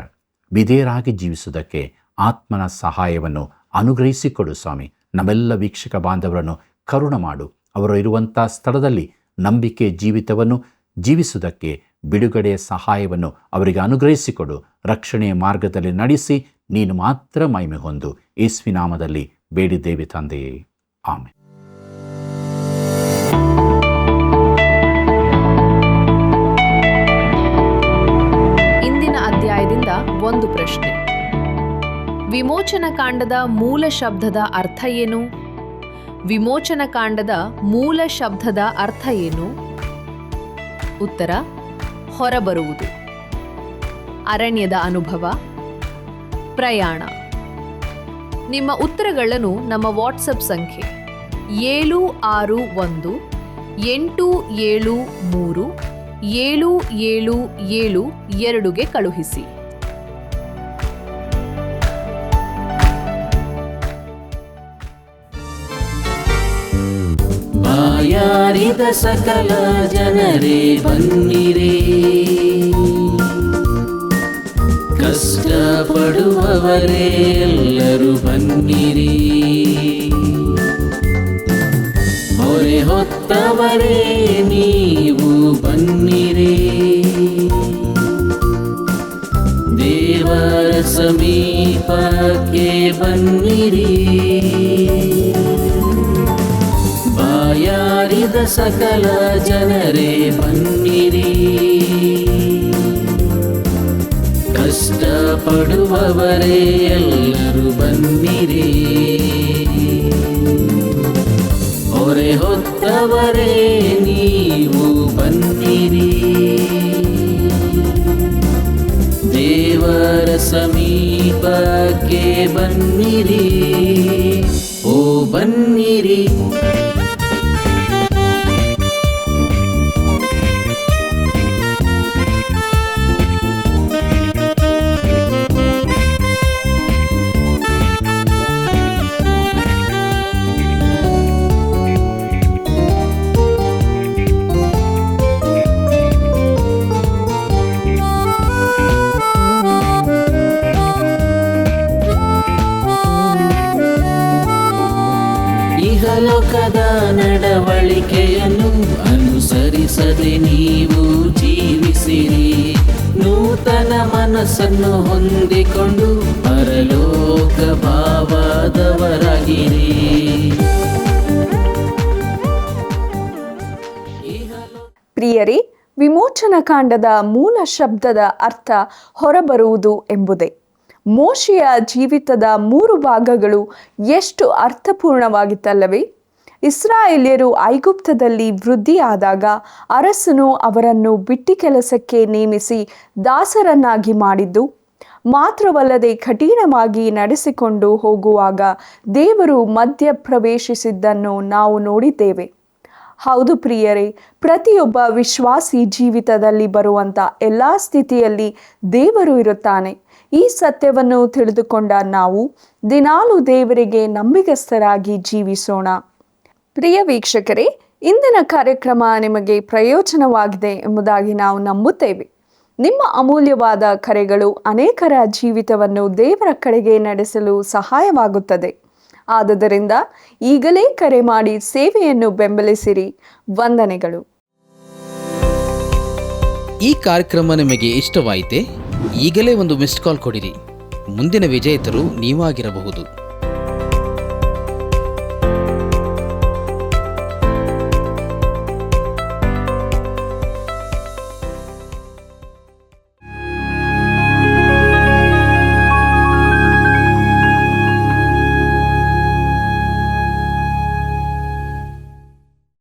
ವಿಧೇಯರಾಗಿ ಜೀವಿಸುವುದಕ್ಕೆ ಆತ್ಮನ ಸಹಾಯವನ್ನು ಅನುಗ್ರಹಿಸಿಕೊಡು ಸ್ವಾಮಿ. ನಮ್ಮೆಲ್ಲ ವೀಕ್ಷಕ ಬಾಂಧವರನ್ನು ಕರುಣ ಮಾಡು. ಅವರು ಇರುವಂಥ ಸ್ಥಳದಲ್ಲಿ ನಂಬಿಕೆ ಜೀವಿತವನ್ನು ಜೀವಿಸುವುದಕ್ಕೆ ಬಿಡುಗಡೆಯ ಸಹಾಯವನ್ನು ಅವರಿಗೆ ಅನುಗ್ರಹಿಸಿಕೊಡು. ರಕ್ಷಣೆಯ ಮಾರ್ಗದಲ್ಲಿ ನಡೆಸಿ ನೀನು ಮಾತ್ರ ಮಹಿಮೆ ಹೊಂದು. ಯೇಸುವಿನ ನಾಮದಲ್ಲಿ ಬೇಡಿದ್ದೇವೆ ತಂದೆಯೇ, ಆಮೆನ್. ಇಂದಿನ ಅಧ್ಯಾಯದಿಂದ ಒಂದು ಪ್ರಶ್ನೆ. ವಿಮೋಚನ ಕಾಂಡದ ಮೂಲ ಶಬ್ದದ ಅರ್ಥ ಏನು? ವಿಮೋಚನ ಕಾಂಡದ ಮೂಲ ಶಬ್ದದ ಅರ್ಥ ಏನು? ಉತ್ತರ: ಹೊರಬರುವುದು, ಅರಣ್ಯದ ಅನುಭವ, ಪ್ರಯಾಣ. ನಿಮ್ಮ ಉತ್ತರಗಳನ್ನು ನಮ್ಮ ವಾಟ್ಸಪ್ ಸಂಖ್ಯೆ 761-873-7772ಗೆ ಕಳುಹಿಸಿ. ಬಾಯಾರಿದ ಸಕಲ ಜನರೇ ಬನ್ನಿರೇ, ಕಷ್ಟಪಡುವವರೇ ಎಲ್ಲರೂ ಬನ್ನಿರಿ. ಹೊರೆ ಹೊತ್ತವರೇ ನೀವು ಬನ್ನಿರಿ, ದೇವರ ಸಮೀಪಕ್ಕೆ ಬನ್ನಿರಿ. ಬಾಯಾರಿದ ಸಕಲ ಜನರೇ ಬನ್ನಿರಿ, ಕಷ್ಟಪಡುವವರೇ ಎಲ್ಲರೂ ಬನ್ನಿರಿ. ಹೊರೆ ಹೊತ್ತವರೇ ನೀವು ಬನ್ನಿರಿ, ದೇವರ ಸಮೀಪಕ್ಕೆ ಬನ್ನಿರಿ. ಓ ಬನ್ನಿರಿ. ಲೋಕದ ನಡವಳಿಕೆಯನ್ನು ಅನುಸರಿಸದೆ ನೀವು ಜೀವಿಸಿರಿ. ನೂತನ ಮನಸ್ಸನ್ನು ಹೊಂದಿಕೊಂಡು ಪರಲೋಕ ಭಾವದವರಾಗಿರಿ. ಪ್ರಿಯರೇ, ವಿಮೋಚನ ಕಾಂಡದ ಮೂಲ ಶಬ್ದದ ಅರ್ಥ ಹೊರಬರುವುದು ಎಂಬುದೇ. ಮೋಶೆಯ ಜೀವಿತದ 3 ಭಾಗಗಳು ಎಷ್ಟು ಅರ್ಥಪೂರ್ಣವಾಗಿತ್ತಲ್ಲವೇ? ಇಸ್ರಾಯೇಲ್ಯರು ಐಗುಪ್ತದಲ್ಲಿ ವೃದ್ಧಿಯಾದಾಗ ಅರಸನು ಅವರನ್ನು ಬಿಟ್ಟಿ ಕೆಲಸಕ್ಕೆ ನೇಮಿಸಿ ದಾಸರನ್ನಾಗಿ ಮಾಡಿದ್ದು ಮಾತ್ರವಲ್ಲದೆ ಕಠಿಣವಾಗಿ ನಡೆಸಿಕೊಂಡು ಹೋಗುವಾಗ ದೇವರು ಮಧ್ಯ ಪ್ರವೇಶಿಸಿದ್ದನ್ನು ನಾವು ನೋಡಿದ್ದೇವೆ. ಹೌದು ಪ್ರಿಯರೇ, ಪ್ರತಿಯೊಬ್ಬ ವಿಶ್ವಾಸಿ ಜೀವಿತದಲ್ಲಿ ಬರುವಂಥ ಎಲ್ಲ ಸ್ಥಿತಿಯಲ್ಲಿ ದೇವರು ಇರುತ್ತಾನೆ. ಈ ಸತ್ಯವನ್ನು ತಿಳಿದುಕೊಂಡ ನಾವು ದಿನಾಲೂ ದೇವರಿಗೆ ನಂಬಿಗಸ್ತರಾಗಿ ಜೀವಿಸೋಣ. ಪ್ರಿಯ ವೀಕ್ಷಕರೇ, ಇಂದಿನ ಕಾರ್ಯಕ್ರಮ ನಿಮಗೆ ಪ್ರಯೋಜನವಾಗಿದೆ ಎಂಬುದಾಗಿ ನಾವು ನಂಬುತ್ತೇವೆ. ನಿಮ್ಮ ಅಮೂಲ್ಯವಾದ ಕರೆಗಳು ಅನೇಕರ ಜೀವಿತವನ್ನು ದೇವರ ಕಡೆಗೆ ನಡೆಸಲು ಸಹಾಯವಾಗುತ್ತದೆ. ಆದುದರಿಂದ ಈಗಲೇ ಕರೆ ಮಾಡಿ ಸೇವೆಯನ್ನು ಬೆಂಬಲಿಸಿರಿ. ವಂದನೆಗಳು. ಈ ಕಾರ್ಯಕ್ರಮ ನಿಮಗೆ ಇಷ್ಟವಾಯಿತೆ? ಈಗಲೇ ಒಂದು ಮಿಸ್ಡ್ ಕಾಲ್ ಕೊಡಿರಿ. ಮುಂದಿನ ವಿಜೇತರು ನೀವಾಗಿರಬಹುದು.